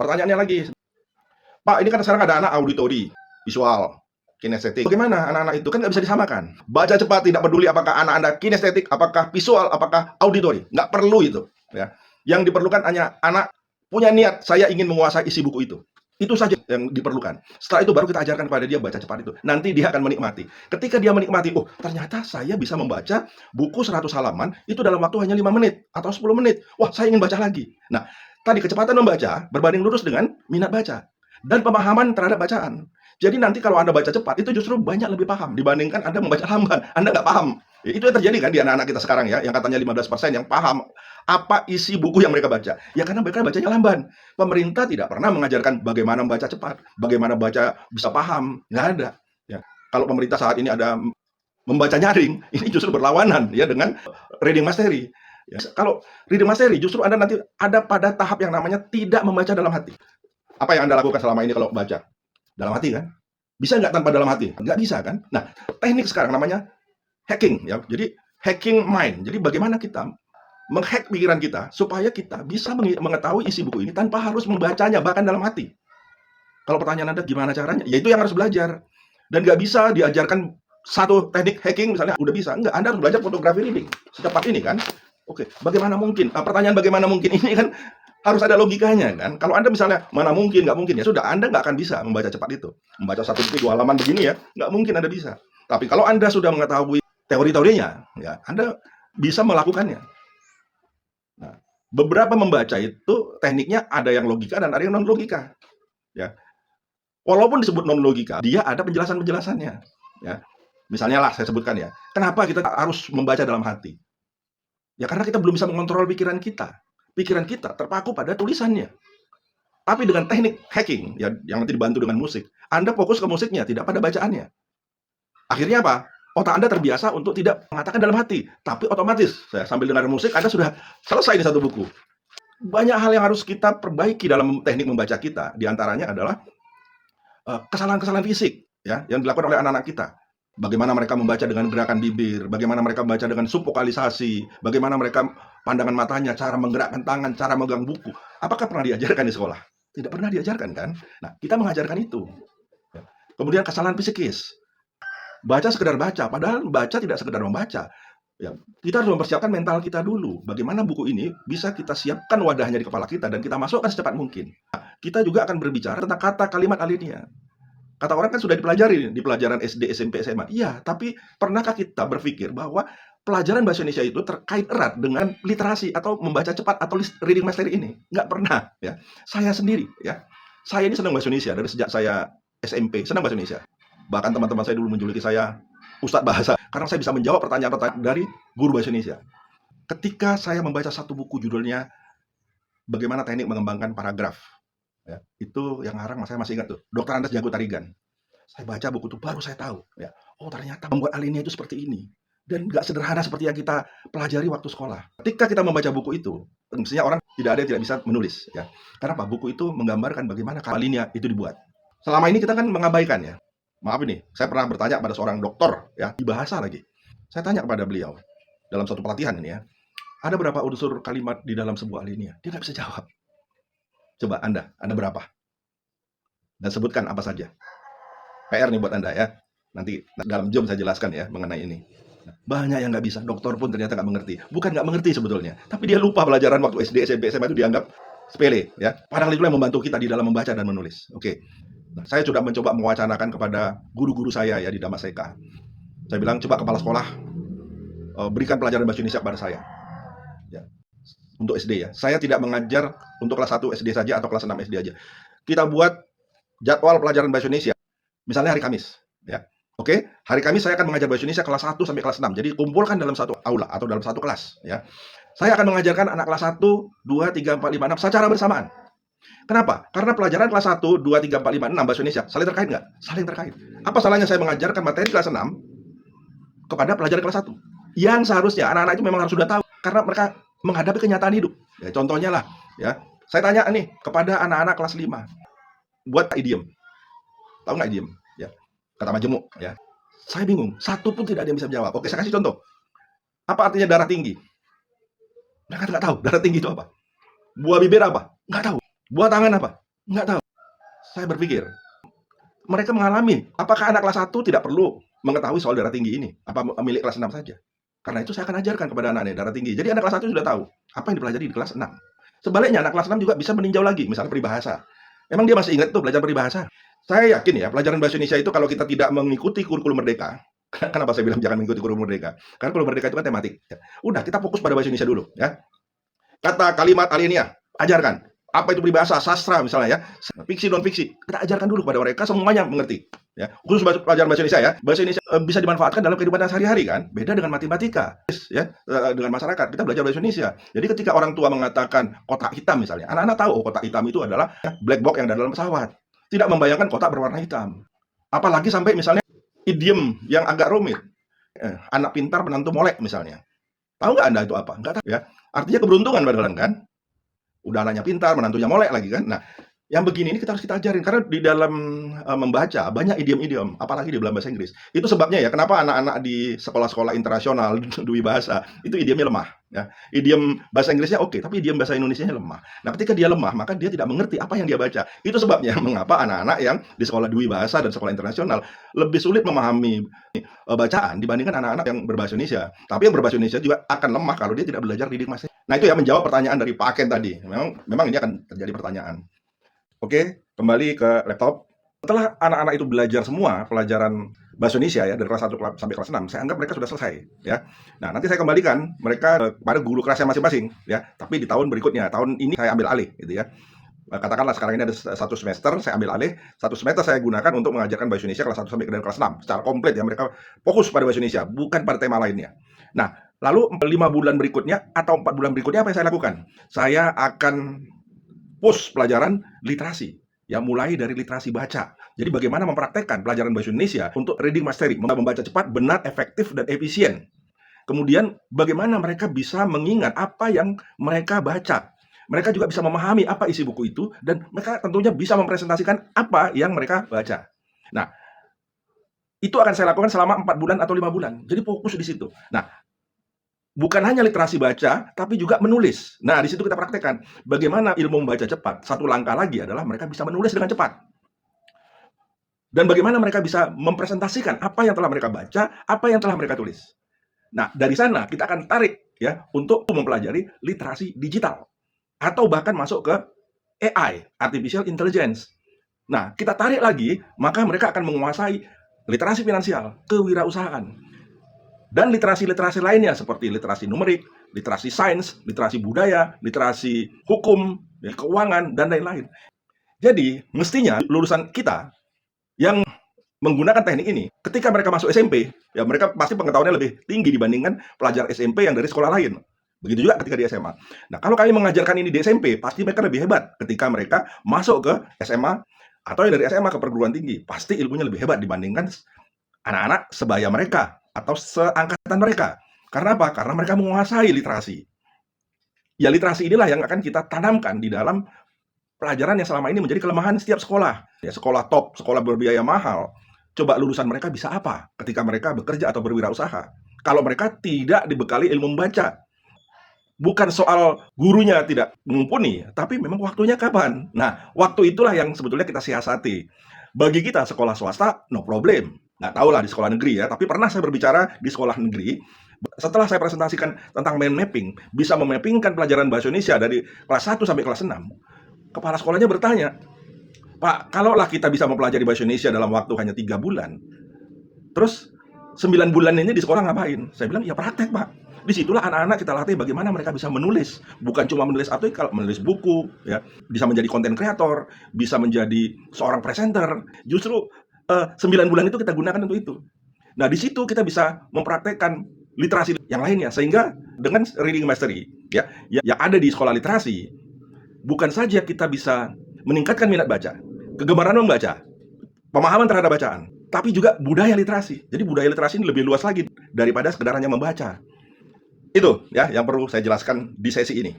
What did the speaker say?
Pertanyaannya lagi, Pak, ini kan sekarang ada anak auditori, visual, kinestetik. Bagaimana anak-anak itu? Kan nggak bisa disamakan. Baca cepat, tidak peduli apakah anak Anda kinestetik, apakah visual, apakah auditori. Nggak perlu itu. Ya. Yang diperlukan hanya anak punya niat, saya ingin menguasai isi buku itu. Itu saja yang diperlukan. Setelah itu baru kita ajarkan kepada dia baca cepat itu. Nanti dia akan menikmati. Ketika dia menikmati, oh ternyata saya bisa membaca buku 100 halaman itu dalam waktu hanya 5 menit atau 10 menit. Wah, saya ingin baca lagi. Nah, tadi kecepatan membaca berbanding lurus dengan minat baca dan pemahaman terhadap bacaan. Jadi nanti kalau Anda baca cepat, itu justru banyak lebih paham dibandingkan Anda membaca lamban. Anda nggak paham. Ya, itu yang terjadi kan di anak-anak kita sekarang ya, yang katanya 15% yang paham apa isi buku yang mereka baca. Ya karena mereka bacanya lamban. Pemerintah tidak pernah mengajarkan bagaimana membaca cepat, bagaimana baca bisa paham. Nggak ada. Ya. Kalau pemerintah saat ini ada membaca nyaring, ini justru berlawanan ya dengan reading mastery. Ya. Kalau reading mastery justru Anda nanti ada pada tahap yang namanya tidak membaca dalam hati. Apa yang Anda lakukan selama ini kalau baca? Dalam hati kan? Bisa nggak tanpa dalam hati? Nggak bisa kan? Nah, teknik sekarang namanya hacking ya. Jadi hacking mind. Jadi bagaimana kita menghack pikiran kita supaya kita bisa mengetahui isi buku ini tanpa harus membacanya bahkan dalam hati. Kalau pertanyaan Anda gimana caranya? Ya itu yang harus belajar. Dan nggak bisa diajarkan satu teknik hacking misalnya udah bisa. Enggak, Anda harus belajar fotografi reading. Secepat ini kan? Oke, bagaimana mungkin? Pertanyaan bagaimana mungkin ini kan harus ada logikanya kan. Kalau Anda misalnya mana mungkin, nggak mungkin, ya sudah Anda nggak akan bisa membaca cepat itu. Membaca satu buku 2 halaman begini ya, nggak mungkin Anda bisa. Tapi kalau Anda sudah mengetahui teori-teorinya, ya Anda bisa melakukannya. Nah, beberapa membaca itu tekniknya ada yang logika dan ada yang non logika. Ya, walaupun disebut non logika, dia ada penjelasan-penjelasannya. Ya, misalnya lah saya sebutkan ya, kenapa kita harus membaca dalam hati? Ya karena kita belum bisa mengontrol pikiran kita. Pikiran kita terpaku pada tulisannya. Tapi dengan teknik hacking, ya, yang nanti dibantu dengan musik, Anda fokus ke musiknya, tidak pada bacaannya. Akhirnya apa? Otak Anda terbiasa untuk tidak mengatakan dalam hati, tapi otomatis sambil dengar musik Anda sudah selesai di satu buku. Banyak hal yang harus kita perbaiki dalam teknik membaca kita. Di antaranya adalah kesalahan-kesalahan fisik ya yang dilakukan oleh anak-anak kita. Bagaimana mereka membaca dengan gerakan bibir, bagaimana mereka membaca dengan subvokalisasi, bagaimana mereka pandangan matanya, cara menggerakkan tangan, cara megang buku. Apakah pernah diajarkan di sekolah? Tidak pernah diajarkan kan? Nah, kita mengajarkan itu. Kemudian kesalahan psikis. Baca sekedar baca, padahal baca tidak sekedar membaca. Ya, kita harus mempersiapkan mental kita dulu. Bagaimana buku ini bisa kita siapkan wadahnya di kepala kita dan kita masukkan secepat mungkin. Nah, kita juga akan berbicara tentang kata, kalimat, alinea. Kata orang kan sudah dipelajari di pelajaran SD, SMP, SMA. Iya, tapi pernahkah kita berpikir bahwa pelajaran bahasa Indonesia itu terkait erat dengan literasi atau membaca cepat atau reading mastery ini? Nggak pernah. Ya. Saya sendiri, ya. Saya ini senang bahasa Indonesia dari sejak saya SMP, senang bahasa Indonesia. Bahkan teman-teman saya dulu menjuluki saya Ustadz Bahasa, karena saya bisa menjawab pertanyaan-pertanyaan dari guru bahasa Indonesia. Ketika saya membaca satu buku judulnya Bagaimana Teknik Mengembangkan Paragraf, ya, itu yang ngarang saya masih ingat tuh, Dr. Andes Jago Tarigan. Saya baca buku itu baru saya tahu, ya, oh ternyata membuat alinea itu seperti ini dan nggak sederhana seperti yang kita pelajari waktu sekolah. Ketika kita membaca buku itu, mestinya orang tidak ada yang tidak bisa menulis, ya. Kenapa? Buku itu menggambarkan bagaimana alinea itu dibuat. Selama ini kita kan mengabaikan ya. Maaf ini, saya pernah bertanya pada seorang dokter ya di bahasa lagi. Saya tanya kepada beliau dalam suatu pelatihan ini ya, ada berapa unsur kalimat di dalam sebuah alinea? Dia nggak bisa jawab. Coba Anda berapa? Dan sebutkan apa saja. PR nih buat Anda ya. Nanti dalam Zoom saya jelaskan ya mengenai ini. Banyak yang nggak bisa. Dokter pun ternyata nggak mengerti. Bukan nggak mengerti sebetulnya. Tapi dia lupa pelajaran waktu SD, SMP, SMA itu dianggap sepele. Ya. Padahal itu yang membantu kita di dalam membaca dan menulis. Oke. Nah, saya sudah mencoba mewacanakan kepada guru-guru saya ya di Damaseka. Saya bilang, coba kepala sekolah berikan pelajaran bahasa Indonesia kepada saya. Ya. Untuk SD ya. Saya tidak mengajar untuk kelas 1 SD saja atau kelas 6 SD aja. Kita buat jadwal pelajaran bahasa Indonesia. Misalnya hari Kamis, ya. Oke, hari Kamis saya akan mengajar bahasa Indonesia kelas 1 sampai kelas 6. Jadi kumpulkan dalam satu aula atau dalam satu kelas, ya. Saya akan mengajarkan anak kelas 1, 2, 3, 4, 5, 6 secara bersamaan. Kenapa? Karena pelajaran kelas 1, 2, 3, 4, 5, 6 bahasa Indonesia saling terkait nggak? Saling terkait. Apa salahnya saya mengajarkan materi kelas 6 kepada pelajaran kelas 1? Yang seharusnya anak-anak itu memang harus sudah tahu karena mereka menghadapi kenyataan hidup. Ya, contohnya lah, ya. Saya tanya nih kepada anak-anak kelas 5. Buat idiom. Tahu nggak idiom? Ya. Kata majemuk, ya. Saya bingung, satu pun tidak ada yang bisa menjawab. Oke, saya kasih contoh. Apa artinya darah tinggi? Mereka nggak tahu darah tinggi itu apa. Buah bibir apa? Nggak tahu. Buah tangan apa? Nggak tahu. Saya berpikir, mereka mengalami. Apakah anak kelas 1 tidak perlu mengetahui soal darah tinggi ini? Apa milik kelas 6 saja? Karena itu saya akan ajarkan kepada anak-anak darah tinggi. Jadi anak kelas 1 sudah tahu apa yang dipelajari di kelas 6. Sebaliknya anak kelas 6 juga bisa meninjau lagi, misalnya peribahasa. Emang dia masih ingat tuh belajar peribahasa? Saya yakin ya, pelajaran bahasa Indonesia itu kalau kita tidak mengikuti kurikulum merdeka, kenapa saya bilang jangan mengikuti kurikulum merdeka? Karena kurikulum merdeka itu kan tematik. Ya. Udah, kita fokus pada bahasa Indonesia dulu. Ya. Kata, kalimat, alenia, ajarkan. Apa itu peribahasa, sastra misalnya ya, fiksi non fiksi, kita ajarkan dulu kepada mereka semuanya mengerti. Ya, khusus pelajaran bahasa Indonesia ya, bahasa Indonesia bisa dimanfaatkan dalam kehidupan sehari-hari kan, beda dengan matematika. Ya, dengan masyarakat kita belajar bahasa Indonesia. Jadi ketika orang tua mengatakan kotak hitam misalnya, anak-anak tahu oh, kotak hitam itu adalah black box yang ada dalam pesawat. Tidak membayangkan kotak berwarna hitam. Apalagi sampai misalnya idiom yang agak rumit. Anak pintar menantu molek misalnya. Tahu nggak Anda itu apa? Nggak tahu ya. Artinya keberuntungan padahal kan. Udah anaknya pintar, menantunya molek lagi kan. Nah, yang begini ini kita harus kita ajarin karena di dalam membaca banyak idiom-idiom, apalagi di dalam bahasa Inggris. Itu sebabnya ya kenapa anak-anak di sekolah-sekolah internasional dui bahasa itu idiomnya lemah. Ya. Idiom bahasa Inggrisnya oke, tapi idiom bahasa Indonesianya lemah. Nah, ketika dia lemah, maka dia tidak mengerti apa yang dia baca. Itu sebabnya mengapa anak-anak yang di sekolah dui bahasa dan sekolah internasional lebih sulit memahami bacaan dibandingkan anak-anak yang berbahasa Indonesia. Tapi yang berbahasa Indonesia juga akan lemah kalau dia tidak belajar didik bahasa. Nah, itu ya menjawab pertanyaan dari Pak Ken tadi. Memang ini akan terjadi pertanyaan. Oke, kembali ke laptop. Setelah anak-anak itu belajar semua pelajaran bahasa Indonesia ya dari kelas 1 sampai kelas 6, saya anggap mereka sudah selesai ya. Nah, nanti saya kembalikan mereka pada guru kelasnya masing-masing ya. Tapi di tahun berikutnya, tahun ini saya ambil alih gitu ya. Katakanlah sekarang ini ada satu semester, saya ambil alih. Satu semester saya gunakan untuk mengajarkan bahasa Indonesia kelas 1 sampai kelas 6 secara komplit ya. Mereka fokus pada bahasa Indonesia, bukan pada tema lainnya. Nah, lalu 5 bulan berikutnya atau 4 bulan berikutnya apa yang saya lakukan? Saya akan push pelajaran literasi. Ya, mulai dari literasi baca. Jadi bagaimana mempraktekkan pelajaran bahasa Indonesia untuk reading mastery, membaca cepat, benar, efektif, dan efisien. Kemudian bagaimana mereka bisa mengingat apa yang mereka baca. Mereka juga bisa memahami apa isi buku itu, dan mereka tentunya bisa mempresentasikan apa yang mereka baca. Nah, itu akan saya lakukan selama 4 bulan atau 5 bulan. Jadi fokus di situ. Nah, bukan hanya literasi baca, tapi juga menulis. Nah, di situ kita praktekkan. Bagaimana ilmu membaca cepat. Satu langkah lagi adalah mereka bisa menulis dengan cepat. Dan bagaimana mereka bisa mempresentasikan apa yang telah mereka baca, apa yang telah mereka tulis. Nah, dari sana kita akan tarik ya untuk mempelajari literasi digital. Atau bahkan masuk ke AI, Artificial Intelligence. Nah, kita tarik lagi, maka mereka akan menguasai literasi finansial, kewirausahaan. Dan literasi-literasi lainnya seperti literasi numerik, literasi sains, literasi budaya, literasi hukum, ya, keuangan, dan lain-lain. Jadi, mestinya lulusan kita yang menggunakan teknik ini, ketika mereka masuk SMP, ya mereka pasti pengetahuannya lebih tinggi dibandingkan pelajar SMP yang dari sekolah lain. Begitu juga ketika di SMA. Nah, kalau kami mengajarkan ini di SMP, pasti mereka lebih hebat ketika mereka masuk ke SMA atau dari SMA ke perguruan tinggi. Pasti ilmunya lebih hebat dibandingkan anak-anak sebaya mereka atau seangkatan mereka. Karena apa? Karena mereka menguasai literasi. Ya, literasi inilah yang akan kita tanamkan di dalam pelajaran yang selama ini menjadi kelemahan setiap sekolah. Ya, sekolah top, sekolah berbiaya mahal. Coba lulusan mereka bisa apa ketika mereka bekerja atau berwirausaha? Kalau mereka tidak dibekali ilmu membaca. Bukan soal gurunya tidak mumpuni, tapi memang waktunya kapan. Nah, waktu itulah yang sebetulnya kita siasati. Bagi kita sekolah swasta, no problem. Nggak tahu lah di sekolah negeri ya, tapi pernah saya berbicara di sekolah negeri. Setelah saya presentasikan tentang mind mapping, bisa memappingkan pelajaran bahasa Indonesia dari kelas 1 sampai kelas 6. Kepala sekolahnya bertanya, Pak, kalaulah kita bisa mempelajari bahasa Indonesia dalam waktu hanya 3 bulan, terus 9 bulan ini di sekolah ngapain? Saya bilang, ya praktek, Pak. Disitulah anak-anak kita latih bagaimana mereka bisa menulis. Bukan cuma menulis artikel, menulis buku, ya, bisa menjadi konten kreator, bisa menjadi seorang presenter. Justru 9 bulan itu kita gunakan untuk itu. Nah, di situ kita bisa mempraktekkan literasi yang lainnya. Sehingga dengan reading mastery, ya, yang ada di sekolah literasi, bukan saja kita bisa meningkatkan minat baca, kegemaran membaca, pemahaman terhadap bacaan, tapi juga budaya literasi. Jadi budaya literasi ini lebih luas lagi daripada sekedar hanya membaca. Itu ya yang perlu saya jelaskan di sesi ini.